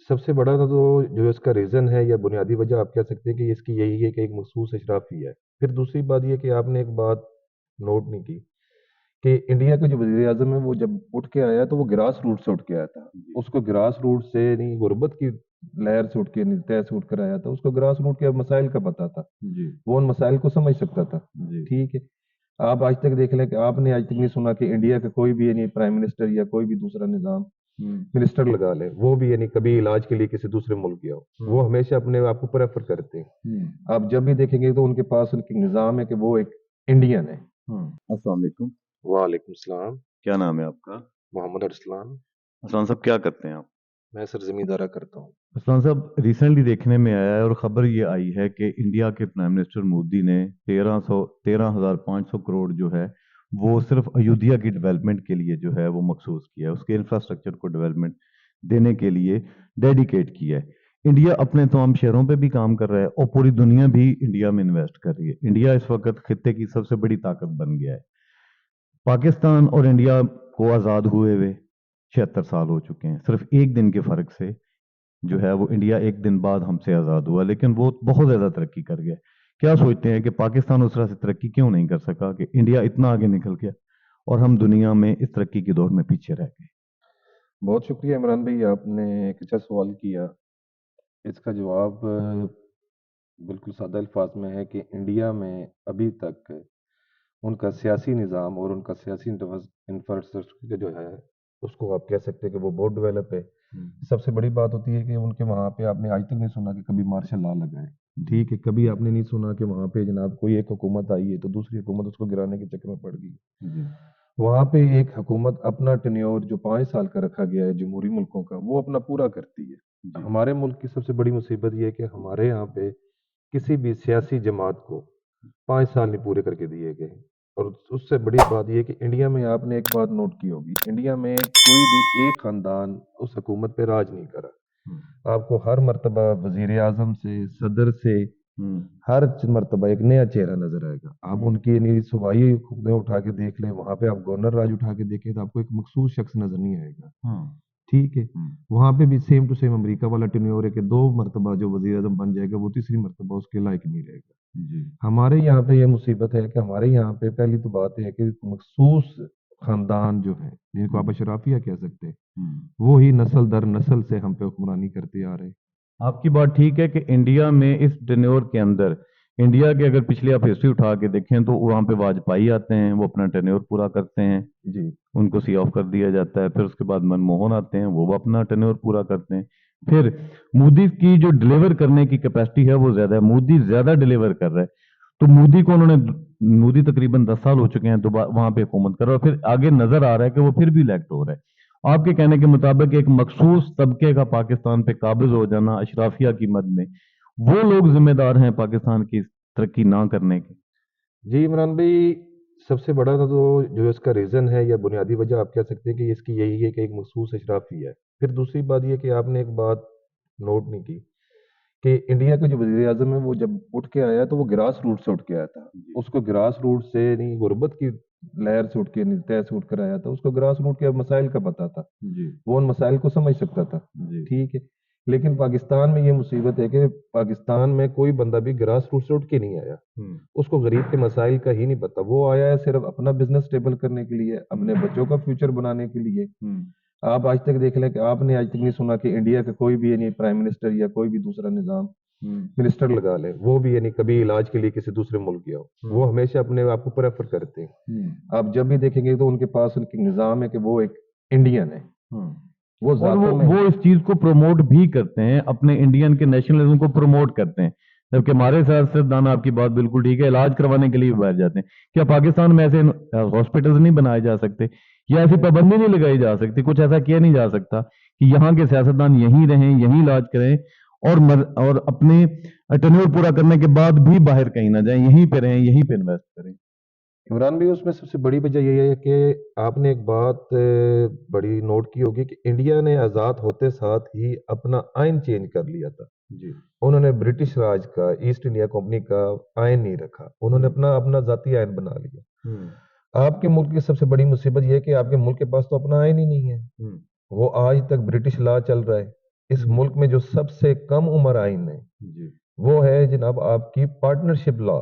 سب سے بڑا تو جو اس کا ریزن ہے یا بنیادی وجہ آپ کہہ سکتے ہیں کہ اس کی یہی ہے کہ ایک مخصوص اشرافی ہے. پھر دوسری بات یہ کہ آپ نے ایک بات نوٹ نہیں کی کہ انڈیا کا جو وزیر اعظم ہے وہ جب اٹھ کے آیا تو وہ گراس روٹ سے اٹھ کے آیا تھا. اس کو گراس روٹ سے نہیں غربت کی لہر سے اٹھ کے نہیں تہ سے اٹھ کر آیا تھا. اس کو گراس روٹ کے مسائل کا پتہ تھا. وہ ان مسائل کو سمجھ سکتا تھا. ٹھیک ہے. آپ آج تک دیکھ لیں کہ آپ نے آج تک نہیں سنا کہ انڈیا کا کوئی بھی یعنی پرائم منسٹر یا کوئی بھی دوسرا نظام منسٹر لگا لے وہ بھی یعنی کبھی علاج کے لیے کسی دوسرے ملک گیا ہو. وہ ہمیشہ اپنے آپ کو پریفر کرتے ہیں. آپ جب بھی دیکھیں گے تو ان کے پاس ان کی نظام ہے کہ وہ ایک انڈین ہے. السلام علیکم. وعلیکم السلام. کیا نام ہے آپ کا؟ محمد ارسلان. اسلام صاحب کیا کرتے ہیں آپ؟ میں سر زمیندارہ کرتا ہوں. اسلام صاحب ریسنٹلی دیکھنے میں آیا ہے اور خبر یہ آئی ہے کہ انڈیا کے پرائم منسٹر مودی نے 13,500 کروڑ جو ہے وہ صرف ایودھیا کی ڈیولپمنٹ کے لیے جو ہے وہ مخصوص کیا ہے، اس کے انفراسٹرکچر کو ڈیولپمنٹ دینے کے لیے ڈیڈیکیٹ کیا ہے. انڈیا اپنے تمام شہروں پہ بھی کام کر رہا ہے اور پوری دنیا بھی انڈیا میں انویسٹ کر رہی ہے. انڈیا اس وقت خطے کی سب سے بڑی طاقت بن گیا ہے. پاکستان اور انڈیا کو آزاد ہوئے 76 سال ہو چکے ہیں. صرف ایک دن کے فرق سے جو ہے وہ انڈیا ایک دن بعد ہم سے آزاد ہوا، لیکن وہ بہت زیادہ ترقی کر گیا. کیا سوچتے ہیں کہ پاکستان اس طرح سے ترقی کیوں نہیں کر سکا کہ انڈیا اتنا آگے نکل گیا اور ہم دنیا میں اس ترقی کی دوڑ میں پیچھے رہ گئے؟ بہت شکریہ عمران بھائی، آپ نے ایک اچھا سوال کیا. اس کا جواب بالکل سادہ الفاظ میں ہے کہ انڈیا میں ابھی تک ان کا سیاسی نظام اور ان کا سیاسی انفراسٹرکچر جو ہے اس کو آپ کہہ سکتے ہیں کہ وہ بہت ڈیولپ ہے. سب سے بڑی بات ہوتی ہے کہ ان کے وہاں پہ آپ نے آج تک نہیں سنا کہ کبھی مارشل لا لگا ہے. ٹھیک ہے. کبھی آپ نے نہیں سنا کہ وہاں پہ جناب کوئی ایک حکومت آئی ہے تو دوسری حکومت اس کو گرانے کے چکر میں پڑ گئی. وہاں پہ ایک حکومت اپنا ٹینیور جو 5 سال کا رکھا گیا ہے جمہوری ملکوں کا وہ اپنا پورا کرتی ہے. ہمارے ملک کی سب سے بڑی مصیبت یہ ہے کہ ہمارے یہاں پہ کسی بھی سیاسی جماعت کو 5 سال نہیں پورے کر کے دیے گئے. اور اس سے بڑی بات یہ کہ انڈیا میں آپ نے ایک بات نوٹ کی ہوگی، انڈیا میں کوئی بھی ایک خاندان اس حکومت پہ راج نہیں کرا. آپ کو ہر مرتبہ وزیر اعظم سے صدر سے ہر مرتبہ ایک نیا چہرہ نظر آئے گا. آپ ان کی صوبائی حکومتیں اٹھا کے دیکھ لیں، وہاں پہ آپ گورنر راج اٹھا کے دیکھیں تو آپ کو ایک مخصوص شخص نظر نہیں آئے گا. ٹھیک ہے. وہاں پہ بھی سیم ٹو سیم امریکہ والا ٹینیور ہے کہ 2 مرتبہ جو وزیر اعظم بن جائے گا وہ تیسری مرتبہ اس کے لائق نہیں رہے گا. ہمارے یہاں پہ یہ مصیبت ہے کہ ہمارے یہاں پہ پہلی تو بات ہے کہ مخصوص خاندان جو ہے جن کو آپ اشرافیہ کہہ سکتے ہیں وہی نسل در نسل سے ہم پہ حکمرانی کرتے آ رہے. آپ کی بات ٹھیک ہے کہ انڈیا میں اس ٹینیور کے اندر انڈیا کے اگر پچھلی آپ ہسٹری اٹھا کے دیکھیں تو وہاں پہ واجپائی آتے ہیں، وہ اپنا ٹینیور پورا کرتے ہیں، جی ان کو سی آف کر دیا جاتا ہے. پھر اس کے بعد منموہن آتے ہیں، وہ اپنا ٹینیور پورا کرتے ہیں. پھر مودی کی جو ڈیلیور کرنے کی کیپیسٹی ہے وہ زیادہ ہے، مودی زیادہ ڈیلیور کر رہا ہے. تو مودی کو مودی تقریباً 10 سال ہو چکے ہیں وہاں پہ حکومت کر رہا ہے، اور پھر آگے نظر آ رہا ہے کہ وہ پھر بھی الیکٹ ہو رہا ہے. آپ کے کہنے کے مطابق ایک مخصوص طبقے کا پاکستان پہ قابض ہو جانا اشرافیہ کی مد میں، وہ لوگ ذمہ دار ہیں پاکستان کی ترقی نہ کرنے کے؟ جی عمران بھائی، سب سے بڑا تو جو اس کا ریزن ہے یا بنیادی وجہ آپ کہہ سکتے ہیں کہ اس کی یہی ہے کہ ایک مخصوص اشرافی ہے. پھر دوسری بات یہ کہ آپ نے ایک بات نوٹ نہیں کی کہ انڈیا کا جو وزیر اعظم ہے وہ جب اٹھ کے آیا تو وہ گراس روٹ سے اٹھ کے آیا تھا. اس کو گراس روٹ سے نہیں غربت کی لہر سے اٹھ کے نہیں تہ سے اٹھ کر آیا تھا. اس کو گراس روٹ کے مسائل کا پتہ تھا. وہ ان مسائل کو سمجھ سکتا تھا. ٹھیک ہے. لیکن پاکستان میں یہ مصیبت ہے کہ پاکستان میں کوئی بندہ بھی گراس روٹ سے اٹھ کے نہیں آیا. اس کو غریب کے مسائل کا ہی نہیں پتا. وہ آیا ہے صرف اپنا بزنس اسٹیبل کرنے کے لیے، اپنے بچوں کا فیوچر بنانے کے لیے. آپ آج تک دیکھ لیں کہ آپ نے آج تک نہیں سنا کہ انڈیا کا کوئی بھی یعنی پرائم منسٹر یا کوئی بھی دوسرا نظام منسٹر لگا لے وہ بھی یعنی کبھی علاج کے لیے کسی دوسرے ملک گیا ہو. وہ ہمیشہ اپنے آپ کو پریفر کرتے ہیں. آپ جب بھی دیکھیں گے تو ان کے پاس ان کی نظام ہے کہ وہ ایک انڈین ہے. وہ وہ اس چیز کو پروموٹ بھی کرتے ہیں، اپنے انڈین کے نیشنلزم کو پروموٹ کرتے ہیں. جبکہ ہمارے سیاستدان، آپ کی بات بالکل ٹھیک ہے، علاج کروانے کے لیے بھی باہر جاتے ہیں. کیا پاکستان میں ایسے ہاسپٹلز نہیں بنائے جا سکتے یا ایسی پابندی نہیں لگائی جا سکتی، کچھ ایسا کیا نہیں جا سکتا کہ یہاں کے سیاستدان یہیں رہیں، یہیں علاج کریں اور اپنے ٹینیور پورا کرنے کے بعد بھی باہر کہیں نہ جائیں، یہیں پہ رہیں، یہیں پہ انویسٹ کریں؟ عمران بھی اس میں سب سے بڑی وجہ یہ ہے کہ آپ نے ایک بات بڑی نوٹ کی ہوگی کہ انڈیا نے آزاد ہوتے ساتھ ہی اپنا آئین چینج کر لیا تھا. انہوں نے برٹش راج کا، ایسٹ انڈیا کمپنی کا آئین نہیں رکھا. انہوں نے اپنا ذاتی آئین بنا لیا. آپ کے ملک کی سب سے بڑی مصیبت یہ ہے کہ آپ کے ملک کے پاس تو اپنا آئین ہی نہیں ہے. وہ آج تک برٹش لا چل رہا ہے. اس ملک میں جو سب سے کم عمر آئین ہے جی وہ ہے جناب آپ کی پارٹنرشپ لا،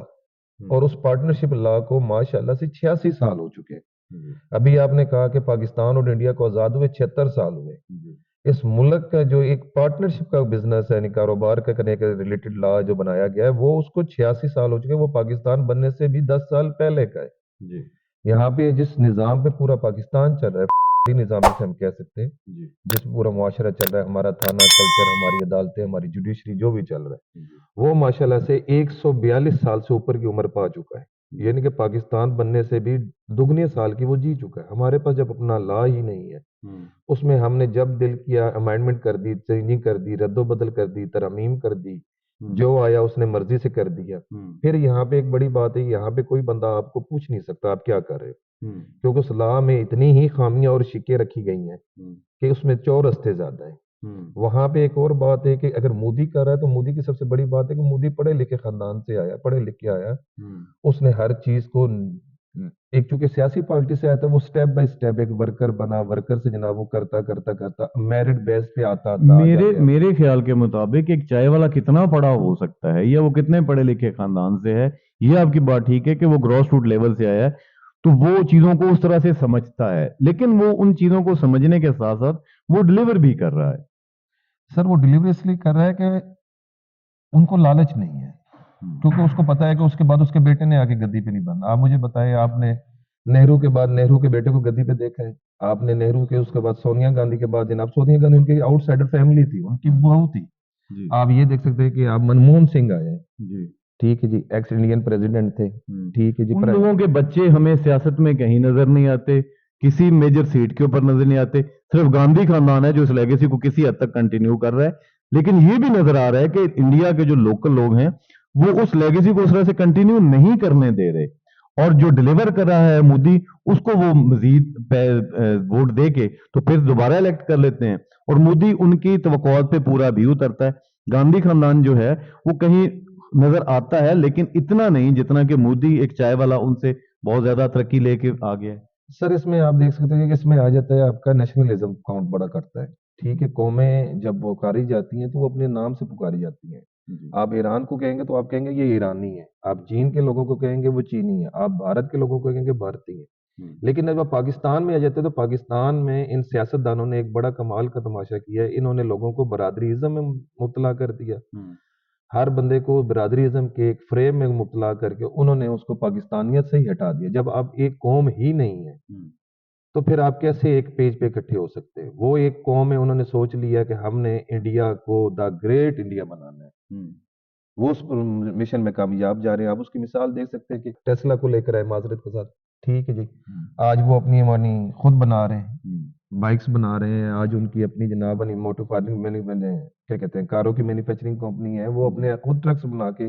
اور اس پارٹنرشپ لا کو ماشاءاللہ سے 86 سال ہو چکے ہیں۔ ابھی آپ نے کہا کہ پاکستان اور انڈیا کو آزاد ہوئے 76 سال ہوئے۔ اس ملک کا جو ایک پارٹنرشپ کا بزنس ہے، یعنی کاروبار کا کرنے کے ریلیٹڈ لا جو بنایا گیا ہے، وہ اس کو 86 سال ہو چکے، وہ پاکستان بننے سے بھی 10 سال پہلے کا ہے۔ جی یہاں پہ جس نظام پہ پورا پاکستان چل رہا ہے، نظام سے ہم کہہ سکتے ہیں، جی جس پورا معاشرہ چل رہا ہے، ہمارا تھانہ کلچر، ہماری عدالتیں، ہماری جوڈیشری جو بھی چل رہا ہے، وہ ماشاءاللہ سے 142 سال سے اوپر کی عمر پا چکا ہے۔ یعنی کہ پاکستان بننے سے بھی دگنے سال کی وہ جی چکا ہے۔ ہمارے پاس جب اپنا لا ہی نہیں ہے، اس میں ہم نے جب دل کیا امینڈمنٹ کر دی، چینجنگ کر دی، رد و بدل کر دی، ترامیم کر دی، جو آیا اس نے مرضی سے کر دیا۔ پھر یہاں پہ ایک بڑی بات ہے، یہاں پہ کوئی بندہ آپ کو پوچھ نہیں سکتا آپ کیا کر رہے ہو، کیونکہ اس لا میں اتنی ہی خامیاں اور شکیں رکھی گئی ہیں کہ اس میں چور رستے زیادہ ہیں۔ وہاں پہ ایک اور بات ہے کہ اگر مودی کر رہا ہے تو مودی کی سب سے بڑی بات ہے کہ مودی پڑھے لکھے خاندان سے آیا، پڑھے لکھ کے آیا، اس نے ہر چیز کو ایک چونکہ سیاسی پارٹی سے آیا تھا، وہ سٹیپ بائی سٹیپ ایک ورکر بنا، ورکر سے جناب وہ کرتا کرتا کرتا میرٹ بیس پہ آتا تھا۔ میرے خیال کے مطابق ایک چائے والا کتنا پڑھا ہو سکتا ہے یا وہ کتنے پڑھے لکھے خاندان سے ہے، یہ آپ کی بات ٹھیک ہے کہ وہ گراس روٹ لیول سے آیا ہے تو وہ چیزوں کو اس طرح سے سمجھتا ہے، لیکن وہ ان چیزوں کو سمجھنے کے ساتھ ساتھ وہ ڈلیور بھی کر رہا ہے۔ سر وہ ڈلیوری اس لیے کر رہا ہے کہ ان کو لالچ نہیں ہے، کیونکہ اس کو پتا ہے کہ اس کے بعد اس کے بیٹے نے آگے گدی پہ نہیں بننا۔ آپ مجھے بتائیں، آپ نے نہرو کے بعد نہرو کے بیٹے کو گدی پہ دیکھا ہے؟ آپ نے نہرو کے اس کے بعد سونیا گاندھی کے بعد، جناب سونیا گاندھی ان کی آؤٹ سائڈر فیملی تھی، ان کی بہو تھی۔ آپ یہ دیکھ سکتے ہیں کہ آپ منموہن سنگھ آئے ہیں، ٹھیک ہے جی، ایکس انڈین پریزیڈنٹ تھے، ٹھیک ہے جی، ان لوگوں کے بچے ہمیں سیاست میں کہیں نظر نہیں آتے، کسی میجر سیٹ کے اوپر نظر نہیں آتے، صرف گاندھی خاندان ہے جو اس لیگیسی کو کسی حد تک کنٹینیو کر رہا ہے، لیکن یہ بھی نظر آ رہا ہے کہ انڈیا کے جو لوکل لوگ ہیں وہ اس لیگیسی کو اس طرح سے کنٹینیو نہیں کرنے دے رہے، اور جو ڈلیور کر رہا ہے مودی اس کو وہ مزید ووٹ دے کے تو پھر دوبارہ الیکٹ کر لیتے ہیں، اور مودی ان کی توقعات پہ پورا بھی اترتا ہے۔ گاندھی خاندان جو ہے وہ کہیں نظر آتا ہے لیکن اتنا نہیں جتنا کہ مودی ایک چائے والا ان سے بہت زیادہ ترقی لے کے آ گیا ہے۔ سر اس میں آپ دیکھ سکتے ہیں کہ اس میں آ جاتا ہے آپ کا نیشنلزم کاؤنٹ بڑا کرتا ہے، ٹھیک ہے، قومیں جب پکاری جاتی ہیں تو وہ اپنے نام سے پکاری جاتی ہیں۔ آپ ایران کو کہیں گے تو آپ کہیں گے یہ ایرانی ہے، آپ چین کے لوگوں کو کہیں گے وہ چینی ہے، آپ بھارت کے لوگوں کو کہیں گے بھارتی ہے۔ لیکن جب آپ پاکستان میں آ جاتے ہیں تو پاکستان میں ان سیاستدانوں نے ایک بڑا کمال کا تماشا کیا ہے، انہوں نے لوگوں کو برادری ازم میں مبتلا کر دیا، ہر بندے کو برادری ازم کے ایک فریم میں مبتلا کر کے انہوں نے اس کو پاکستانیت سے ہی ہٹا دیا۔ جب آپ ایک قوم ہی نہیں ہے تو پھر آپ کیسے ایک پیج پہ اکٹھے ہو سکتے ہیں؟ وہ ایک قوم ہے، انہوں نے سوچ لیا کہ ہم نے انڈیا کو دا گریٹ انڈیا بنانا ہے، وہ اس مشن میں کامیاب جا رہے ہیں۔ آپ اس کی مثال دیکھ سکتے ہیں کہ ٹیسلا کو لے کر آئے معذرت کے ساتھ، ٹھیک ہے جی، آج وہ اپنی خود بنا رہے ہیں، بائکس بنا رہے ہیں، آج ان کی اپنی جناب موٹر کیا کہتے ہیں کاروں کی مینوفیکچرنگ کمپنی ہے، وہ اپنے خود ٹرکس بنا کے،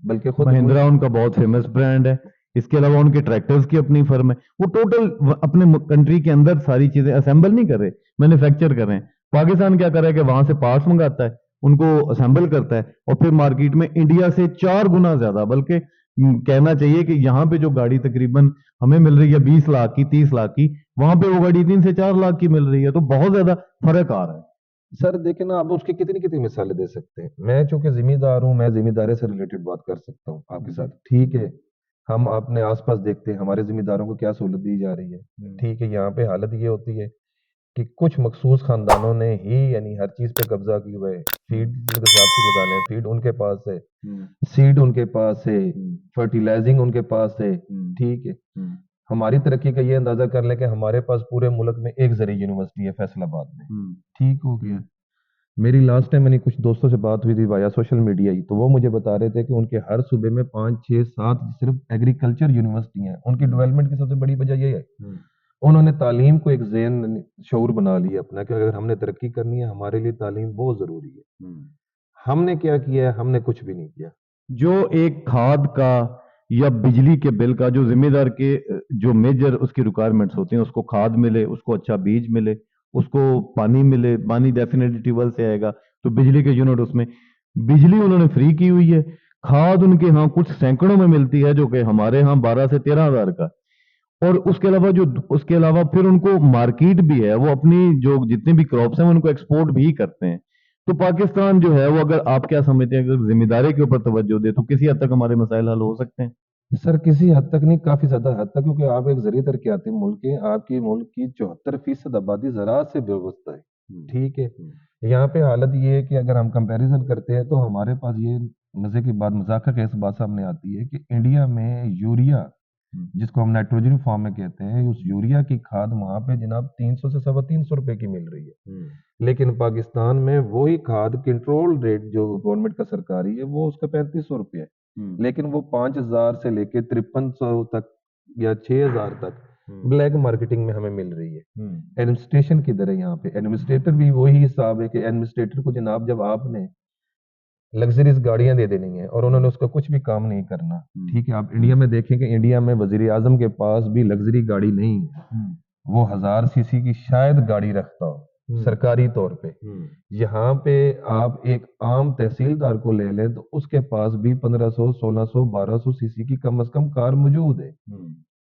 بلکہ خود مہندرا ان کا بہت فیمس برانڈ ہے، اس کے علاوہ ان کے ٹریکٹرز کی اپنی فرم ہے، وہ ٹوٹل اپنے کنٹری کے اندر ساری چیزیں اسمبل نہیں کر رہے، مینوفیکچر کر رہے ہیں۔ پاکستان کیا کر رہا ہے کہ وہاں سے پارٹس منگاتا ہے، ان کو اسمبل کرتا ہے اور پھر مارکیٹ میں انڈیا سے 4 گنا زیادہ، بلکہ کہنا چاہیے کہ یہاں پہ جو گاڑی تقریباً ہمیں مل رہی ہے 20 لاکھ کی، 30 لاکھ کی، وہاں پہ وہ گاڑی 3 سے 4 لاکھ کی مل رہی ہے، تو بہت زیادہ فرق آ رہا ہے۔ سر دیکھیں نا، آپ اس کی کتنی کتنی مثالیں دے سکتے ہیں۔ میں چونکہ ذمہ دار ہوں، میں ذمہ داری سے ریلیٹڈ بات کر سکتا ہوں آپ کے ساتھ، ٹھیک ہے، ہم اپنے آس پاس دیکھتے ہیں ہمارے ذمہ داروں کو کیا سہولت دی جا رہی ہے، ٹھیک ہے، یہاں پہ حالت یہ ہوتی ہے کہ کچھ مخصوص خاندانوں نے ہی یعنی ہر چیز پہ قبضہ کی ہوئے، فیڈ لگانے ہیں، فیڈ ان کے پاس ہے، سیڈ ان کے پاس ہے، فرٹیلائزنگ ان کے پاس ہے، ٹھیک ہے۔ ہماری ترقی کا یہ اندازہ کر لیں کہ ہمارے پاس پورے ملک میں ایک زرعی یونیورسٹی ہے فیصل آباد میں، ٹھیک ہو گیا۔ میری لاسٹ ٹائم میں نے کچھ دوستوں سے بات ہوئی تھی وایا سوشل میڈیا ہی، تو وہ مجھے بتا رہے تھے کہ ان کے ہر صوبے میں 5 6 7 صرف ایگریکلچر یونیورسٹی ہیں۔ ان کی ڈیولپمنٹ کی سب سے بڑی وجہ یہ ہے انہوں نے تعلیم کو ایک ذہن شعور بنا لیا اپنا کہ اگر ہم نے ترقی کرنی ہے ہمارے لیے تعلیم بہت ضروری ہے۔ ہم نے کیا کیا ہے؟ ہم نے کچھ بھی نہیں کیا۔ جو ایک کھاد کا یا بجلی کے بل کا جو ذمہ دار کے جو میجر اس کی ریکوائرمنٹس ہوتی ہیں، اس کو کھاد ملے، اس کو اچھا بیج ملے، اس کو پانی ملے، پانی ڈیفینیٹلی ٹیوب ویل سے آئے گا تو بجلی کے یونٹ اس میں، بجلی انہوں نے فری کی ہوئی ہے، کھاد ان کے ہاں کچھ سینکڑوں میں ملتی ہے جو کہ ہمارے ہاں 12 سے 13 ہزار کا، اور اس کے علاوہ پھر ان کو مارکیٹ بھی ہے، وہ اپنی جو جتنے بھی کراپس ہیں ان کو ایکسپورٹ بھی کرتے ہیں۔ تو پاکستان جو ہے وہ, اگر آپ کیا سمجھتے ہیں, اگر ذمہ داری کے اوپر توجہ دے تو کسی حد تک ہمارے مسائل حل ہو سکتے ہیں؟ سر کسی حد تک نہیں، کافی زیادہ حد تک، کیونکہ آپ ایک زرعی ترقیاتی ملک ہیں، آپ کی ملک کی 74% آبادی زراعت سے وابستہ ہے، ٹھیک ہے۔ یہاں پہ حالت یہ ہے کہ اگر ہم کمپیریزن کرتے ہیں تو ہمارے پاس یہ مزے کی بات، مذاق کا اس بات سامنے آتی ہے کہ انڈیا میں یوریا، جس کو ہم نائٹروجن فارم میں کہتے ہیں، اس یوریا کی کھاد وہاں پہ جناب 300 سے 350 روپے کی مل رہی ہے، لیکن پاکستان میں وہی کھاد کنٹرول ریٹ جو گورنمنٹ کا سرکاری ہے وہ اس کا 3500 روپے ہے، لیکن وہ 5000 سے لے کے 5300 تک یا 6000 تک بلیک مارکیٹنگ میں ہمیں مل رہی ہے۔ ایڈمنسٹریشن کدھر ہے یہاں پہ؟ ایڈمنسٹریٹر بھی وہی حساب ہے کہ ایڈمنسٹریٹر کو جناب جب آپ نے لگژریز گاڑیاں دے دینی ہیں اور انہوں نے اس کا کچھ بھی کام نہیں کرنا، ٹھیک ہے۔ آپ انڈیا میں دیکھیں کہ انڈیا میں وزیر اعظم کے پاس بھی لگژری گاڑی نہیں ہے، وہ 1000 سی سی کی شاید گاڑی رکھتا ہو سرکاری طور پہ۔ یہاں پہ آپ ایک عام تحصیلدار کو لے لیں تو اس کے پاس بھی 1500 1600 1200 سی سی کی کم از کم کار موجود ہے۔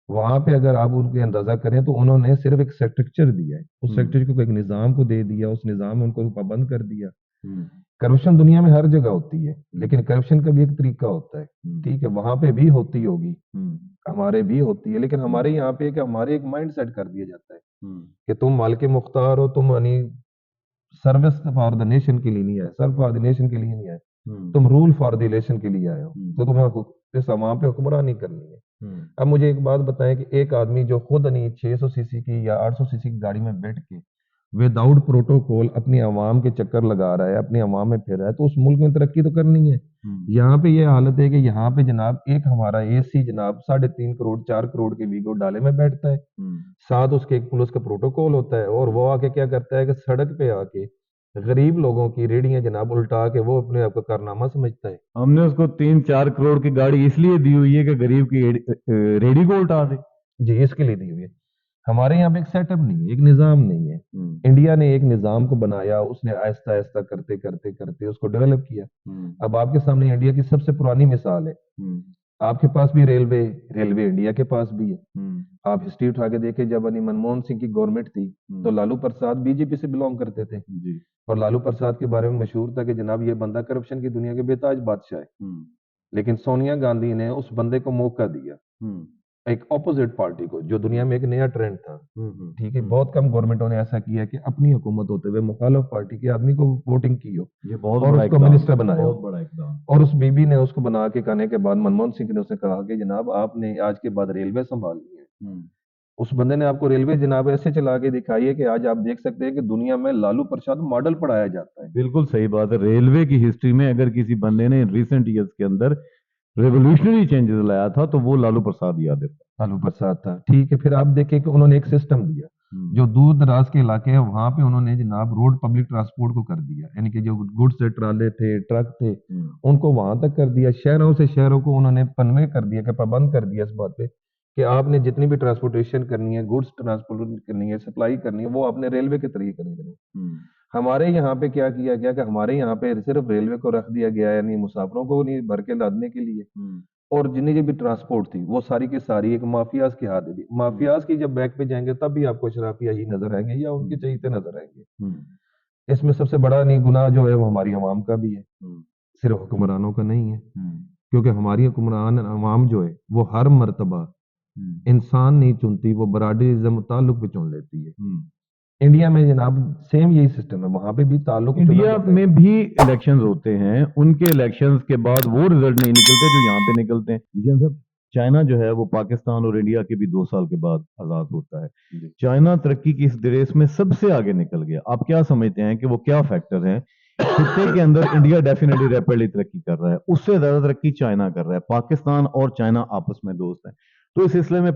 وہاں پہ اگر آپ ان کے اندازہ کریں تو انہوں نے صرف ایک سٹرکچر دیا ہے، اس سٹرکچر کو ایک نظام کو دے دیا، اس نظام میں ان کو پابند کر دیا۔ کرپشن دنیا میں ہر جگہ ہوتی ہے، لیکن کرپشن کا بھی ایک طریقہ ہوتا ہے، ٹھیک ہے۔ وہاں پہ بھی ہوتی ہوگی، ہمارے بھی ہوتی ہے، لیکن ہمارے یہاں پہ کہ ہمارے ایک مائنڈ سیٹ کر دیا جاتا ہے کہ تم مالک مختار ہو، تم یعنی سروس فار دا نیشن کے لیے نہیں آئے، سرو فار دا نیشن کے لیے نہیں آئے، تم رول فار دی نیشن کے لیے آئے ہو، تو تمہیں اس عوام پہ حکمرانی کرنی ہے۔ اب مجھے ایک بات بتائیں کہ ایک آدمی جو خود نہیں 600 سی سی کی یا 800 سی سی کی گاڑی میں بیٹھ کے وداؤٹ پروٹوکول اپنی عوام کے چکر لگا رہا ہے، اپنی عوام میں پھر رہا ہے، تو اس ملک میں ترقی تو کرنی ہے۔ یہاں پہ یہ حالت ہے کہ یہاں پہ جناب ایک ہمارا اے سی جناب 3.5 کروڑ 4 کروڑ کے ویگو ڈالے میں بیٹھتا ہے، ساتھ اس کے ایک پولیس کا پروٹوکول ہوتا ہے، اور وہ آ کے کیا کرتا ہے کہ سڑک پہ آ کے غریب لوگوں کی ریڑیاں جناب الٹا کے وہ اپنے آپ کا کارنامہ سمجھتا ہے۔ ہم نے اس کو 3-4 کروڑ کی گاڑی اس لیے دی ہوئی ہے کہ غریب کی ریڑھی کو الٹا دے۔ جی، اس کے لیے دی ہوئی ہے۔ ہمارے یہاں پہ ایک سیٹ اپ نہیں ہے، ایک نظام نہیں ہے۔ انڈیا نے ایک نظام کو بنایا، اس نے آہستہ آہستہ کرتے کرتے کرتے اس کو ڈیولپ کیا۔ اب آپ کے سامنے انڈیا کی سب سے پرانی مثال ہے، آپ کے پاس بھی ریلوے انڈیا کے پاس بھی ہے۔ آپ ہسٹری اٹھا کے دیکھیں، جب منموہن سنگھ کی گورنمنٹ تھی تو لالو پرساد بی جے پی سے بلونگ کرتے تھے، اور لالو پرساد کے بارے میں مشہور تھا کہ جناب یہ بندہ کرپشن کی دنیا کے بے تاج بادشاہ ہے، لیکن سونیا گاندھی نے اس بندے کو موقع دیا، ایک اپوزٹ پارٹی کو، جو دنیا میں ایک نیا ٹرینڈ تھا، ٹھیک ہے۔ بہت کم گورنمنٹوں نے ایسا کیا کہ اپنی حکومت ہوتے ہوئے مخالف پارٹی کے آدمی کو ووٹنگ کی ہو اور اس کو منسٹر بنایا ہو، اور اس بی بی نے اس کو بنا کے کہنے کے بعد منموہن سنگھ نے اسے کہا کہ جناب آپ نے آج کے بعد ریلوے سنبھالنی ہے۔ اس بندے نے آپ کو ریلوے جناب ایسے چلا کے دکھائی ہے کہ آج آپ دیکھ سکتے ہیں کہ دنیا میں لالو پرساد ماڈل پڑھایا جاتا ہے۔ بالکل صحیح بات ہے۔ ریلوے کی ہسٹری میں اگر کسی بندے نے ریسنٹ ایئرز کے اندر ریولوشنری چینجز لایا تھا تو وہ لالو پرساد یادو تھا۔ لالو پرساد تھا، ٹھیک ہے۔ پھر آپ دیکھیں کہ انہوں نے ایک سسٹم دیا، جو دور دراز کے علاقے ہیں وہاں پہ انہوں نے جناب روڈ پبلک ٹرانسپورٹ کو کر دیا، یعنی کہ جو گڈس سے ٹرالے تھے، ٹرک تھے، ان کو وہاں تک کر دیا۔ شہروں سے شہروں کو انہوں نے کنوے کر دیا، کہ پابند کر دیا اس بات پہ کہ آپ نے جتنی بھی ٹرانسپورٹیشن کرنی ہے، گڈس ٹرانسپورٹ کرنی ہے، سپلائی کرنی ہے، وہ آپ نے ریلوے کے طریقے کرنی ہے۔ ہمارے یہاں پہ کیا کیا گیا کہ ہمارے یہاں پہ صرف ریلوے کو رکھ دیا گیا، یعنی مسافروں کو نہیں بھر کے لادنے کے لیے، اور جتنی بھی ٹرانسپورٹ تھی وہ ساری کی ساری ایک مافیاز کے ہاتھ دے دی۔ مافیاز کی جب بیک پہ جائیں گے تب بھی آپ کو اشرافیہ ہی نظر آئیں گے یا ان کے چہیتے نظر آئیں گے۔ اس میں سب سے بڑا نہیں گناہ جو ہے وہ ہماری عوام کا بھی ہے، صرف حکمرانوں کا نہیں ہے، کیونکہ ہماری حکمران عوام جو ہے وہ ہر مرتبہ انسان نہیں چنتی، وہ برادریزم تعلق بھی چن لیتی ہے۔ انڈیا میں جناب سیم یہی سسٹم ہے، وہاں پہ بھی تعلق انڈیا میں بھی الیکشنز ہوتے ہیں، ان کے الیکشنز کے بعد وہ رزلٹ نہیں نکلتے جو یہاں پہ نکلتے ہیں۔ چائنا جو ہے وہ پاکستان اور انڈیا کے بھی 2 سال کے بعد آزاد ہوتا ہے۔ چائنا ترقی کی اس ریس میں سب سے آگے نکل گیا۔ آپ کیا سمجھتے ہیں کہ وہ کیا فیکٹر ہیں؟ خطے کے اندر انڈیا ڈیفینیٹلی ریپڈلی ترقی کر رہا ہے، اس سے زیادہ ترقی چائنا کر رہا ہے۔ پاکستان اور چائنا آپس میں دوست ہیں، تو اس سلسلے میں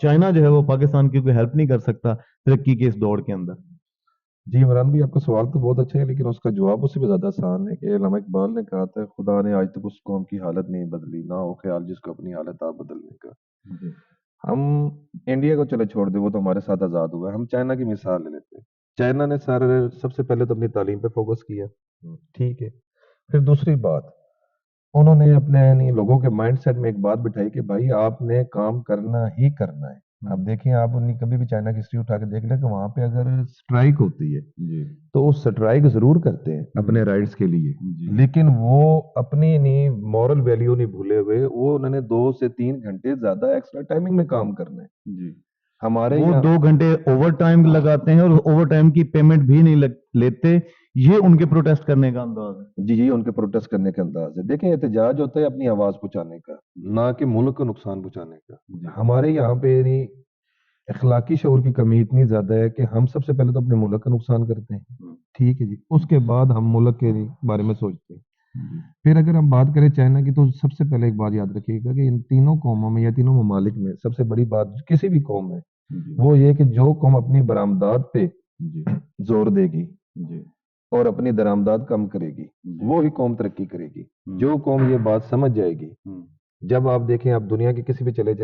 چائنا جو ہے وہ پاکستان کی کوئی ہیلپ نہیں کر سکتا ترقی کے اس دوڑ کے اندر؟ جی عمران بھی، آپ کا سوال تو بہت اچھا ہے، لیکن اس کا جواب اس سے بھی زیادہ آسان ہے کہ علامہ اقبال نے کہا تھا، خدا نے آج تک اس قوم کی حالت نہیں بدلی، نہ ہو خیال جس کو اپنی حالت آپ بدلنے کا۔ ہم انڈیا کو چلے چھوڑ دیں، وہ تو ہمارے ساتھ آزاد ہوا ہے، ہم چائنا کی مثال لے لیتے ہیں۔ چائنا نے سب سے پہلے تو اپنی تعلیم پہ فوکس کیا، ٹھیک ہے۔ پھر دوسری بات، انہوں نے اپنے یعنی لوگوں کے مائنڈ سیٹ میں ایک بات بٹھائی کہ بھائی آپ نے کام کرنا ہی کرنا ہے، اب دیکھیں آپ کبھی بھی چائنا کی ہسٹری اٹھا کے دیکھ لیں کہ وہاں پہ اگر اسٹرائک ہوتی ہے تو وہ اسٹرائک ضرور کرتے ہیں اپنے رائٹس کے لیے، لیکن وہ اپنی نہیں مورل ویلیو نہیں بھولے ہوئے، وہ انہوں نے 2 سے 3 گھنٹے زیادہ ایکسٹرا ٹائمنگ میں کام کرنا ہے۔ ہمارے وہ یہاں 2 گھنٹے اوور ٹائم لگاتے ہیں اور اوور ٹائم کی پیمنٹ بھی نہیں لیتے، یہ ان کے پروٹیسٹ کرنے کا انداز ہے۔ جی ان کے پروٹیسٹ کرنے کا انداز ہے۔ دیکھیں احتجاج ہوتا ہے اپنی آواز پہنچانے کا، نہ کہ ملک کو نقصان پہنچانے کا۔ ہمارے یہاں پہ نہیں اخلاقی شعور کی کمی اتنی زیادہ ہے کہ ہم سب سے پہلے تو اپنے ملک کا نقصان کرتے ہیں، ٹھیک ہے جی، اس کے بعد ہم ملک کے بارے میں سوچتے ہیں۔ پھر اگر ہم بات کریں چائنا کی تو سب سے پہلے ایک بات یاد رکھیے گا کہ ان تینوں قوموں میں یا تینوں ممالک میں سب سے بڑی بات کسی بھی قوم میں وہ یہ کہ جو قوم اپنی برآمدات پہ زور دے گی اور اپنی درآمدات کم کرے گی وہی قوم ترقی کرے گی۔ جو قوم یہ بات سمجھ جائے گی، جب آپ دیکھیں آپ دنیا کے کسی بھی چلے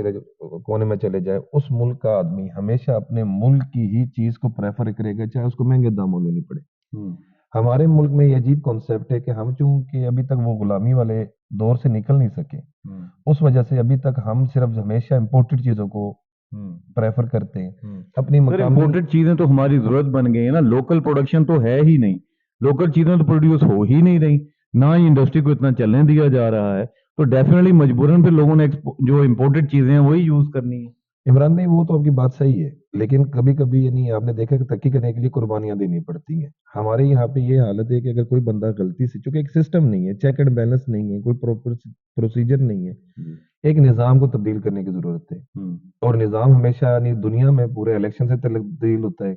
کونے میں چلے جائیں، اس ملک کا آدمی ہمیشہ اپنے ملک کی ہی چیز کو پریفر کرے گا چاہے اس کو مہنگے داموں لینی پڑے۔ ہمارے ملک میں یہ عجیب کانسیپٹ ہے کہ ہم چونکہ ابھی تک وہ غلامی والے دور سے نکل نہیں سکے، اس وجہ سے ابھی تک ہم صرف ہمیشہ امپورٹڈ چیزوں کو پریفر کرتے ہیں اپنی امپورٹڈ چیزیں تو ہماری ضرورت بن گئی ہے نا، لوکل پروڈکشن تو ہے ہی نہیں، لوکل چیزیں تو پروڈیوس ہو ہی نہیں رہی، نہ ہی انڈسٹری کو اتنا چلنے دیا جا رہا ہے، تو ڈیفینیٹلی مجبوراً پھر لوگوں نے جو امپورٹڈ چیزیں ہیں وہی یوز کرنی ہے۔ عمران بھائی وہ تو آپ کی بات صحیح ہے، لیکن کبھی کبھی یعنی آپ نے دیکھا کہ ترقی کرنے کے لیے قربانیاں دینی پڑتی ہیں۔ ہمارے یہاں پہ یہ حالت ہے کہ اگر کوئی بندہ غلطی سے، چونکہ ایک سسٹم نہیں ہے، چیک اینڈ بیلنس نہیں ہے، کوئی پروپر پروسیجر نہیں ہے، ایک نظام کو تبدیل کرنے کی ضرورت ہے، اور نظام ہمیشہ یعنی دنیا میں پورے الیکشن سے تبدیل ہوتا ہے،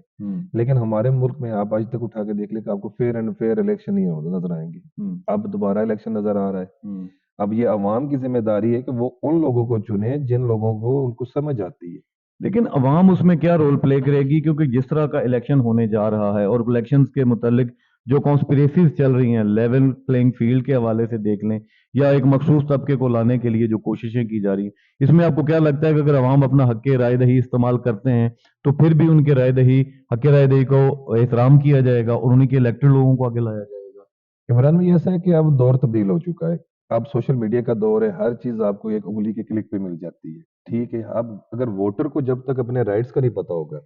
لیکن ہمارے ملک میں آپ آج تک اٹھا کے دیکھ لیں کہ آپ کو فیئر اینڈ فیئر الیکشن ہی نظر آئیں گے۔ اب دوبارہ الیکشن نظر آ رہا ہے، اب یہ عوام کی ذمہ داری ہے کہ وہ ان لوگوں کو چنے جن لوگوں کو ان کو سمجھ آتی ہے۔ لیکن عوام اس میں کیا رول پلے کرے گی، کیونکہ جس طرح کا الیکشن ہونے جا رہا ہے اور الیکشنز کے متعلق جو کانسپریسیز چل رہی ہیں، لیول پلینگ فیلڈ کے حوالے سے دیکھ لیں یا ایک مخصوص طبقے کو لانے کے لیے جو کوششیں کی جا رہی ہیں، اس میں آپ کو کیا لگتا ہے کہ اگر عوام اپنا حق رائے دہی استعمال کرتے ہیں تو پھر بھی ان کے حق رائے دہی کو احترام کیا جائے گا اور انہیں کے الیکٹڈ لوگوں کو آگے لایا جائے گا؟ عمران میں ایسا ہے کہ اب دور تبدیل ہو چکا ہے، اب سوشل میڈیا کا دور ہے، ہر چیز آپ کو ایک انگلی کے کلک پہ مل جاتی ہے، ٹھیک ہے۔ اب اگر ووٹر کو جب تک اپنے رائٹس کا نہیں پتا ہوگا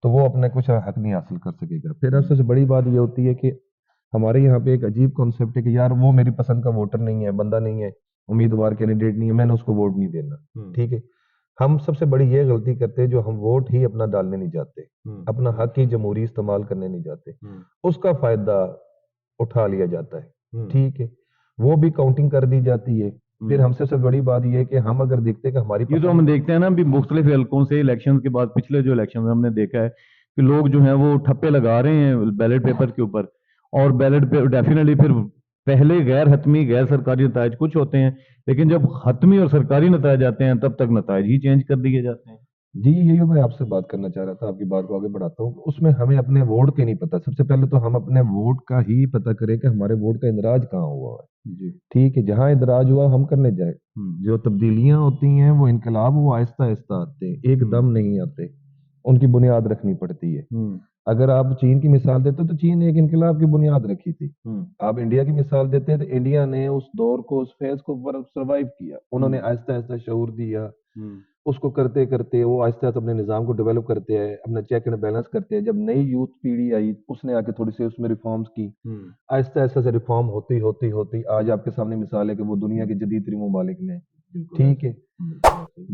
تو وہ اپنا کچھ حق نہیں حاصل کر سکے گا۔ پھر سب سے بڑی بات یہ ہوتی ہے کہ ہمارے یہاں پہ ایک عجیب کانسیپٹ ہے کہ یار وہ میری پسند کا ووٹر نہیں ہے، بندہ نہیں ہے، امیدوار کینڈیڈیٹ نہیں ہے، میں نے اس کو ووٹ نہیں دینا، ٹھیک ہے۔ ہم سب سے بڑی یہ غلطی کرتے ہیں جو ہم ووٹ ہی اپنا ڈالنے نہیں جاتے، اپنا حق ہی جمہوری استعمال کرنے نہیں جاتے، اس کا فائدہ اٹھا لیا جاتا ہے، ٹھیک ہے، وہ بھی کاؤنٹنگ کر دی جاتی ہے۔ پھر ہم سے بڑی بات یہ ہے کہ ہم اگر دیکھتے ہیں کہ ہماری یہ تو ہم دیکھتے ہیں نا بھی مختلف حلقوں سے الیکشن کے بعد، پچھلے جو الیکشن میں ہم نے دیکھا ہے کہ لوگ جو ہیں وہ ٹھپے لگا رہے ہیں بیلٹ پیپر کے اوپر، اور بیلٹ پہ ڈیفینیٹلی پھر پہلے غیر حتمی غیر سرکاری نتائج کچھ ہوتے ہیں، لیکن جب حتمی اور سرکاری نتائج آتے ہیں تب تک نتائج ہی چینج کر دیے جاتے ہیں۔ جی یہی میں آپ سے بات کرنا چاہ رہا تھا، آپ کی بات کو آگے بڑھاتا ہوں۔ اس میں ہمیں اپنے ووٹ کے نہیں پتا، سب سے پہلے تو ہم اپنے ووٹ کا ہی پتہ کریں کہ ہمارے ووٹ کا اندراج کہاں ہوا ہے، جی ٹھیک ہے، جہاں اندراج ہوا ہم کرنے جائیں۔ جو تبدیلیاں ہوتی ہیں وہ انقلاب وہ آہستہ آہستہ آتے ہیں، ایک دم نہیں آتے، ان کی بنیاد رکھنی پڑتی ہے۔ اگر آپ چین کی مثال دیتے تو چین نے ایک انقلاب کی بنیاد رکھی تھی، آپ انڈیا کی مثال دیتے ہیں تو انڈیا نے اس دور کو اس فیز کو سروائیو کیا، انہوں نے آہستہ آہستہ شعور دیا، اس کو کرتے کرتے وہ آہستہ آہستہ اپنے نظام کو ڈیولپ کرتے ہیں، اپنا چیک اینڈ بیلنس کرتے ہیں۔ جب نئی یوتھ پیڑھی آئی اس نے آ کے تھوڑی سی اس میں ریفارمز کی، آہستہ آہستہ سے ریفارم ہوتی ہوتی ہوتی آج آپ کے سامنے مثال ہے کہ وہ دنیا کے جدید ترین ممالک میں، ٹھیک ہے۔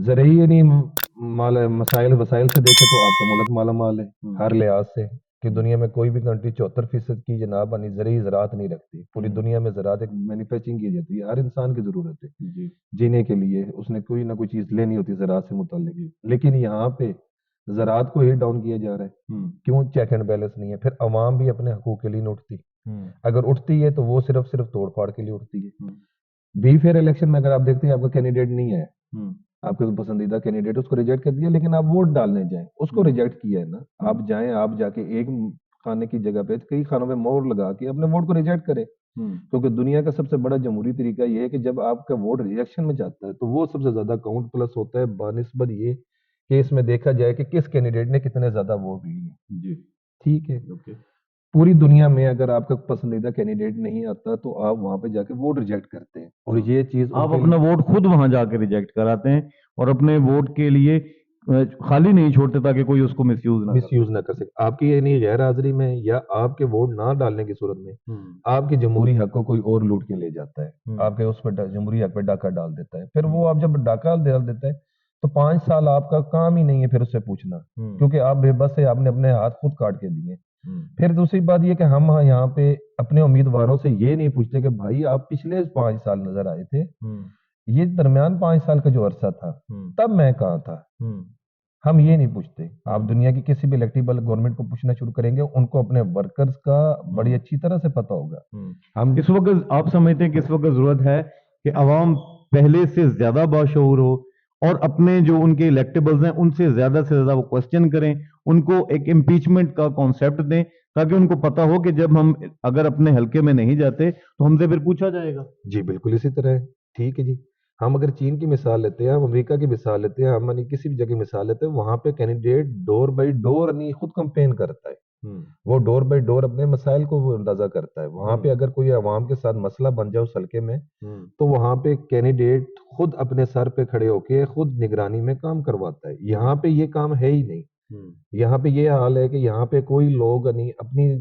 زرعی یعنی مسائل وسائل سے دیکھے تو آپ کا ملک مالا مال ہے ہر لحاظ سے، کہ دنیا میں کوئی بھی کنٹری 74% کی جناب زرعی زراعت نہیں رکھتی، پوری دنیا میں زراعت ایک مینوفیکچرنگ کی جاتی ہے، ہر انسان کی ضرورت ہے جینے کے لیے، اس نے کوئی نہ کوئی چیز لینی ہوتی ہے زراعت سے متعلق، لیکن یہاں پہ زراعت کو ہی ڈاؤن کیا جا رہا ہے، کیوں؟ چیک اینڈ بیلنس نہیں ہے۔ پھر عوام بھی اپنے حقوق کے لیے نہیں اٹھتی، اگر اٹھتی ہے تو وہ صرف توڑ پھاڑ کے لیے اٹھتی ہے۔ بی فیئر الیکشن میں اگر آپ دیکھتے ہیں آپ کا کینڈیڈیٹ نہیں ہے، آپ کے پسندیدہ کینڈیڈیٹ، اس کو ریجیکٹ کر دیا، لیکن آپ ووٹ ڈالنے جائیں، اس کو ریجیکٹ کیا ہے نا، آپ جائیں، آپ جا کے ایک کھانے کی جگہ پہ کئی خانوں میں مور لگا کے اپنے ووٹ کو ریجیکٹ کریں، کیونکہ دنیا کا سب سے بڑا جمہوری طریقہ یہ ہے کہ جب آپ کا ووٹ ریجیکشن میں جاتا ہے تو وہ سب سے زیادہ کاؤنٹ پلس ہوتا ہے بنسبت یہ کہ اس میں دیکھا جائے کہ کس کینڈیڈیٹ نے کتنے زیادہ ووٹ لیے، جی ٹھیک ہے۔ پوری دنیا میں اگر آپ کا پسندیدہ کینڈیڈیٹ نہیں آتا تو آپ وہاں پہ جا کے ووٹ ریجیکٹ کرتے ہیں، اور یہ چیز آپ اپنا ووٹ خود وہاں جا کے ریجیکٹ کراتے ہیں اور اپنے ووٹ کے لیے خالی نہیں چھوڑتے تاکہ کوئی اس کو مس یوز نہ مس یوز نہ کر سکے. آپ کی یعنی غیر حاضری میں یا آپ کے ووٹ نہ ڈالنے کی صورت میں آپ کے جمہوری حق کو کوئی اور لوٹ کے لے جاتا ہے, آپ کے اس پہ جمہوری حق پہ ڈاکہ ڈال دیتا ہے. پھر وہ آپ جب ڈاکہ ڈال دیتا ہے تو 5 سال آپ کا کام ہی نہیں ہے پھر اس سے پوچھنا, کیونکہ آپ بے بس ہے, آپ نے اپنے ہاتھ خود کاٹ کے دیے. پھر دوسری بات یہ کہ ہم یہاں پہ اپنے امیدواروں سے یہ نہیں پوچھتے کہ بھائی آپ پچھلے 5 سال نظر آئے تھے, یہ درمیان 5 سال کا جو عرصہ تھا تب میں کہاں تھا, ہم یہ نہیں پوچھتے. آپ دنیا کی کسی بھی الیکٹیبل گورنمنٹ کو پوچھنا شروع کریں گے, ان کو اپنے ورکرز کا بڑی اچھی طرح سے پتا ہوگا. ہم اس وقت آپ سمجھتے ہیں کہ اس وقت ضرورت ہے کہ عوام پہلے سے زیادہ باشعور ہو اور اپنے جو ان کے الیکٹیبلز ہیں ان سے زیادہ وہ کوسچن کریں, ان کو ایک امپیچمنٹ کا کانسیپٹ دیں تاکہ ان کو پتا ہو کہ جب ہم اگر اپنے حلقے میں نہیں جاتے تو ہم سے پھر پوچھا جائے گا. جی بالکل اسی طرح ہے. ٹھیک ہے جی, ہم اگر چین کی مثال لیتے ہیں, ہم امریکہ کی مثال لیتے ہیں, ہم کسی بھی جگہ مثال لیتے ہیں, وہاں پہ کینڈیڈیٹ ڈور بائی ڈور خود کمپین کرتا ہے, وہ ڈور بائی ڈور اپنے مسائل کو اندازہ کرتا ہے. وہاں پہ اگر کوئی عوام کے ساتھ مسئلہ بن جائے اس حلقے میں تو وہاں پہ کینڈیڈیٹ خود اپنے سر پہ کھڑے ہو کے خود نگرانی میں کام کرواتا ہے. یہاں پہ یہ کام ہے ہی نہیں. یہاں پہ یہ حال ہے کہ یہاں پہ کوئی لوگ اپنی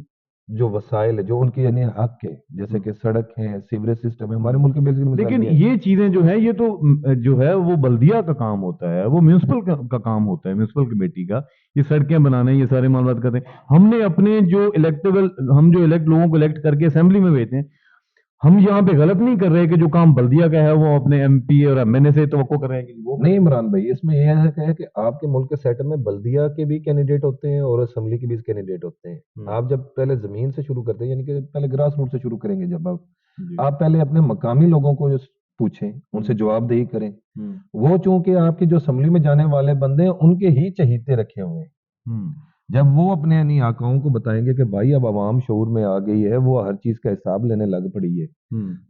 جو وسائل ہے جو ان کے یعنی حق ہے, جیسے کہ سڑک ہے, سیوریج سسٹم ہے, ہمارے ملک میں لیکن یہ چیزیں جو ہیں یہ تو جو ہے وہ بلدیہ کا کام ہوتا ہے, وہ میونسپل کا کام ہوتا ہے, میونسپل کمیٹی کا. یہ سڑکیں بنانے یہ سارے معاملات کرتے ہیں. ہم نے اپنے جو ہم جو لوگوں کو الیکٹ کر کے اسمبلی میں بھیجتے ہیں, ہم یہاں پہ غلط نہیں کر رہے کہ جو کام بلدیہ کا ہے وہ اپنے ایم پی اور ایم این اے سے توقع کر رہے ہیں کہ وہ نہیں. عمران بھائی اس میں یہ ہے کہ آپ کے ملک کے سیٹل میں بلدیہ کے بھی کینڈیڈیٹ ہوتے ہیں اور اسمبلی کے بھی کینڈیڈیٹ ہوتے ہیں. آپ جب پہلے زمین سے شروع کرتے ہیں, یعنی کہ پہلے گراس روٹ سے شروع کریں گے, جب آپ پہلے اپنے مقامی لوگوں کو جو پوچھیں, ان سے جواب دہی کریں. وہ چونکہ آپ کے جو اسمبلی میں جانے والے بندے ہیں ان کے ہی چہیتے رکھے ہوئے ہیں, جب وہ اپنے یعنی آقاؤں کو بتائیں گے کہ بھائی اب عوام شعور میں آ گئی ہے, وہ ہر چیز کا حساب لینے لگ پڑی ہے,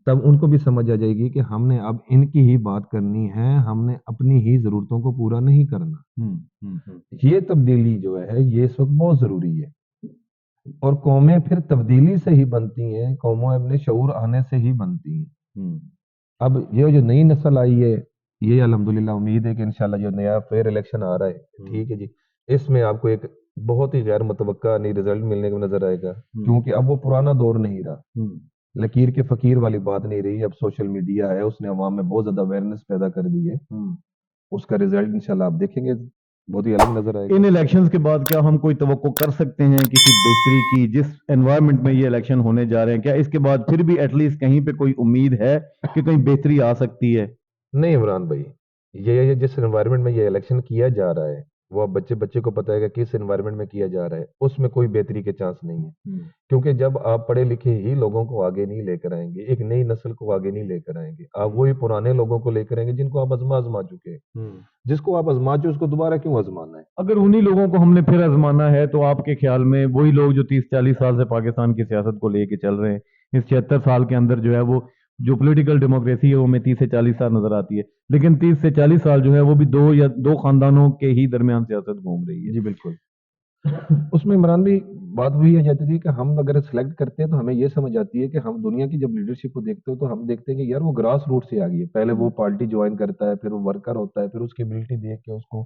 تب ان کو بھی سمجھ آ جائے گی کہ ہم نے اب ان کی ہی بات کرنی ہے, ہم نے اپنی ہی ضرورتوں کو پورا نہیں کرنا. یہ تبدیلی جو ہے یہ اس وقت بہت ضروری ہے, اور قومیں پھر تبدیلی سے ہی بنتی ہیں, قوموں اپنے شعور آنے سے ہی بنتی ہیں. اب یہ جو نئی نسل آئی ہے, یہ الحمدللہ امید ہے کہ انشاءاللہ جو نیا فیئر الیکشن آ رہا ہے, ٹھیک ہے جی, اس میں آپ کو ایک بہت ہی غیر متوقع نہیں رزلٹ ملنے کو نظر آئے گا, کیونکہ اب وہ پرانا دور نہیں رہا, لکیر کے فقیر والی بات نہیں رہی. اب سوشل میڈیا ہے, اس نے عوام میں بہت زیادہ اویئرنیس پیدا کر دی ہے. اس کا رزلٹ انشاءاللہ آپ دیکھیں گے بہت ہی الگ نظر آئے گا. ان الیکشنز کے بعد کیا ہم کوئی توقع کر سکتے ہیں کسی بہتری کی, جس انوائرمنٹ میں یہ الیکشن ہونے جا رہے ہیں, کیا اس کے بعد پھر بھی ایٹ لیسٹ کہیں پہ کوئی امید ہے کہ کہیں بہتری آ سکتی ہے؟ نہیں عمران بھائی, یہ جس انوائرمنٹ میں یہ الیکشن کیا جا رہا ہے وہ اب بچے کو پتہ ہے کہ کس انوائرمنٹ میں کیا جا رہا ہے, اس میں کوئی بہتری کے چانس نہیں ہے. کیونکہ جب آپ پڑھے لکھے ہی لوگوں کو آگے نہیں لے کر آئیں گے, ایک نئی نسل کو آگے نہیں لے کر آئیں گے, آپ وہی پرانے لوگوں کو لے کر آئیں گے جن کو آپ آزما چکے ہیں. جس کو آپ آزما چکے اس کو دوبارہ کیوں آزمانا ہے؟ اگر انہی لوگوں کو ہم نے پھر آزمانا ہے تو آپ کے خیال میں وہی لوگ جو 30-40 سال سے پاکستان کی سیاست کو لے کے چل رہے ہیں, اس 76 سال کے اندر جو ہے وہ جو پولیٹیکل ڈیموکریسی ہے وہ ہمیں 30 سے 40 سال نظر آتی ہے, لیکن 30 سے 40 سال جو ہے وہ بھی دو خاندانوں کے ہی درمیان سیاست گھوم رہی ہے. جی بالکل. اس میں عمران بھی بات وہی آ جاتی تھی کہ ہم اگر سلیکٹ کرتے ہیں تو ہمیں یہ سمجھ آتی ہے کہ ہم دنیا کی جب لیڈرشپ کو دیکھتے ہو تو ہم دیکھتے ہیں کہ یار وہ گراس روٹ سے آ گئی ہے. پہلے وہ پارٹی جوائن کرتا ہے, پھر وہ ورکر ہوتا ہے, پھر اس کی ایبلٹی دیکھ کے اس کو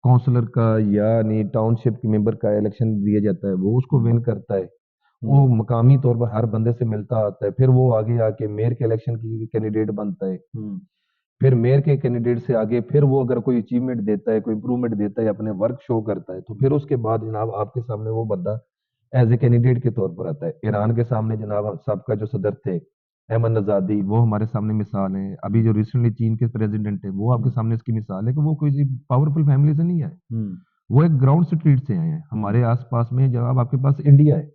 کونسلر کا یا ٹاؤن شپ کے ممبر کا الیکشن دیا جاتا ہے, وہ اس کو ون کرتا ہے, وہ مقامی طور پر ہر بندے سے ملتا آتا ہے, پھر وہ آگے آ کے میئر کے الیکشن کی کینڈیڈیٹ بنتا ہے, پھر میئر کے کینڈیڈیٹ سے آگے پھر وہ اگر کوئی اچیومنٹ دیتا ہے, کوئی امپروومنٹ دیتا ہے, اپنے ورک شو کرتا ہے, تو پھر اس کے بعد جناب آپ کے سامنے وہ بندہ ایز اے کینڈیڈیٹ کے طور پر آتا ہے. ایران کے سامنے جناب سب کا جو صدر تھے احمد نژادی, وہ ہمارے سامنے مثال ہیں. ابھی جو ریسنٹلی چین کے پریزیڈنٹ ہیں وہ آپ کے سامنے اس کی مثال ہے کہ وہ کوئی پاورفل فیملی سے نہیں آئے, وہ ایک گراؤنڈ سٹریٹ سے آئے ہیں. ہمارے آس پاس میں جناب آپ کے پاس انڈیا ہے,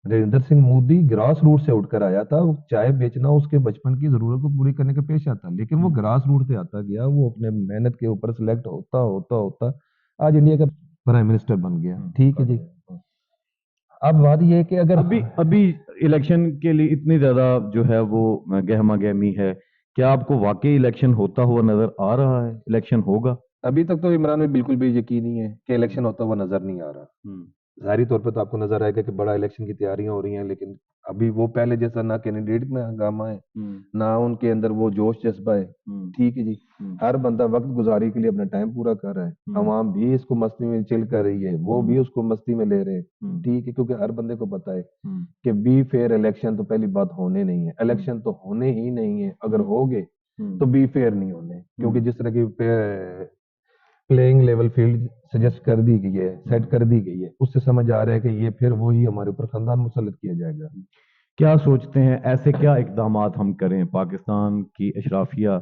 نریندر سنگھ مودی گراس روٹ سے اٹھ کر آیا تھا. وہ چائے بیچنا اس کے بچپن کی ضرورت کو پوری کرنے کا پیش آتا, لیکن وہ گراس روٹ سے آتا گیا, وہ اپنے محنت کے اوپر سلیکٹ ہوتا ہوتا ہوتا آج انڈیا کا پرائم منسٹر بن گیا. ٹھیک ہے جی. اب بات یہ ہے کہ اگر ابھی الیکشن کے لیے اتنی زیادہ جو ہے وہ گہما گہمی ہے, کیا آپ کو واقعی الیکشن ہوتا ہوا نظر آ رہا ہے؟ الیکشن ہوگا؟ ابھی تک تو عمران میں بالکل بھی یقین نہیں ہے کہ الیکشن ہوتا ہوا نظر نہیں آ رہا. ظاہری طور پہ تو آپ کو نظر آئے گا کہ بڑا الیکشن کی تیاریاں ہو رہی ہیں، لیکن ابھی وہ پہلے جیسا نہ کینڈیڈیٹ میں ہنگامہ ہے، نہ ان کے اندر وہ جوش جذبہ ہے. ٹھیک ہے جی، ہر بندہ وقت گزاری کے لیے اپنا ٹائم پورا کر رہا ہے. عوام بھی اس کو مستی میں چل کر رہی ہے، وہ بھی اس کو مستی میں لے رہے ہیں. ٹھیک ہے، کیونکہ ہر بندے کو پتا ہے کہ بی فیئر الیکشن تو پہلی بات ہونے نہیں ہے، الیکشن تو ہونے ہی نہیں ہے. اگر ہوگے تو بی فیئر نہیں ہونے، کیونکہ جس طرح کی پلینگ لیول فیلڈ سجیسٹ کر دی گئی ہے، سیٹ کر دی گئی ہے، اس سے سمجھ آ رہا ہے کہ یہ پھر وہی ہمارے اوپر خاندان مسلط کیا جائے گا. کیا سوچتے ہیں ایسے کیا اقدامات ہم کریں پاکستان کی اشرافیہ،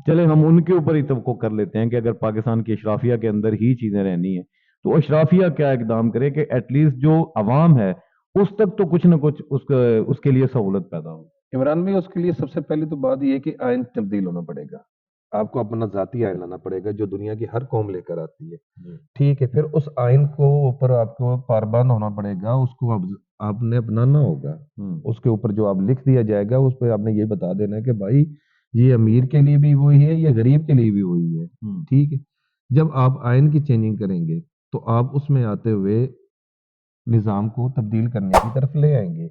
چلے ہم ان کے اوپر ہی توقع کر لیتے ہیں کہ اگر پاکستان کی اشرافیہ کے اندر ہی چیزیں رہنی ہیں تو اشرافیہ کیا اقدام کرے کہ ایٹ لیسٹ جو عوام ہے اس تک تو کچھ نہ کچھ اس کے لیے سہولت پیدا ہو. عمران بھائی، اس کے لیے سب سے پہلی تو بات یہ ہے کہ آئین تبدیل ہونا پڑے گا. آپ کو اپنا ذاتی آئین لانا پڑے گا جو دنیا کی ہر قوم لے کر آتی ہے. ٹھیک ہے، پھر اس آئین کو اوپر آپ کو پابند ہونا پڑے گا، اس کو آپ نے اپنانا ہوگا. اس کے اوپر جو آپ لکھ دیا جائے گا اس پہ آپ نے یہ بتا دینا ہے کہ بھائی یہ امیر کے لیے بھی وہی ہے، یہ غریب کے لیے بھی وہی ہے. ٹھیک ہے، جب آپ آئین کی چینجنگ کریں گے تو آپ اس میں آتے ہوئے نظام کو تبدیل کرنے کی طرف لے آئیں گے.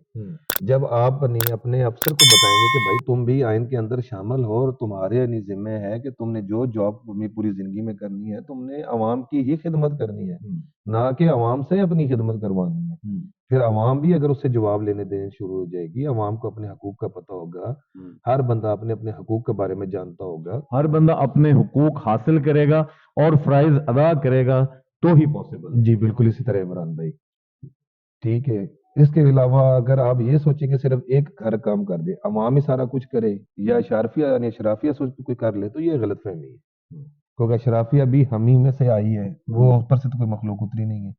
جب آپ اپنے افسر کو بتائیں گے کہ بھائی تم بھی آئین کے اندر شامل ہو اور تمہارے ذمہ ہے کہ تم نے جو جاب اپنی پوری زندگی میں کرنی ہے تم نے عوام کی ہی خدمت کرنی ہے، نہ کہ عوام سے اپنی خدمت کروانی ہے. پھر عوام بھی اگر اس سے جواب لینے دینے شروع ہو جائے گی، عوام کو اپنے حقوق کا پتہ ہوگا، ہر بندہ اپنے اپنے حقوق کے بارے میں جانتا ہوگا، ہر بندہ اپنے حقوق حاصل کرے گا اور فرائض ادا کرے گا تو ہی پاسبل. جی بالکل اسی طرح عمران بھائی. ٹھیک ہے، اس کے علاوہ اگر آپ یہ سوچیں کہ صرف ایک گھر کام کر دے، عوام ہی سارا کچھ کرے یا اشرافیہ یعنی اشرافیہ سوچ کوئی کر لے تو یہ غلط فہمی ہے. کیونکہ اشرافیہ بھی ہم ہی میں سے آئی ہے، وہ اوپر سے تو کوئی مخلوق اتری نہیں ہے.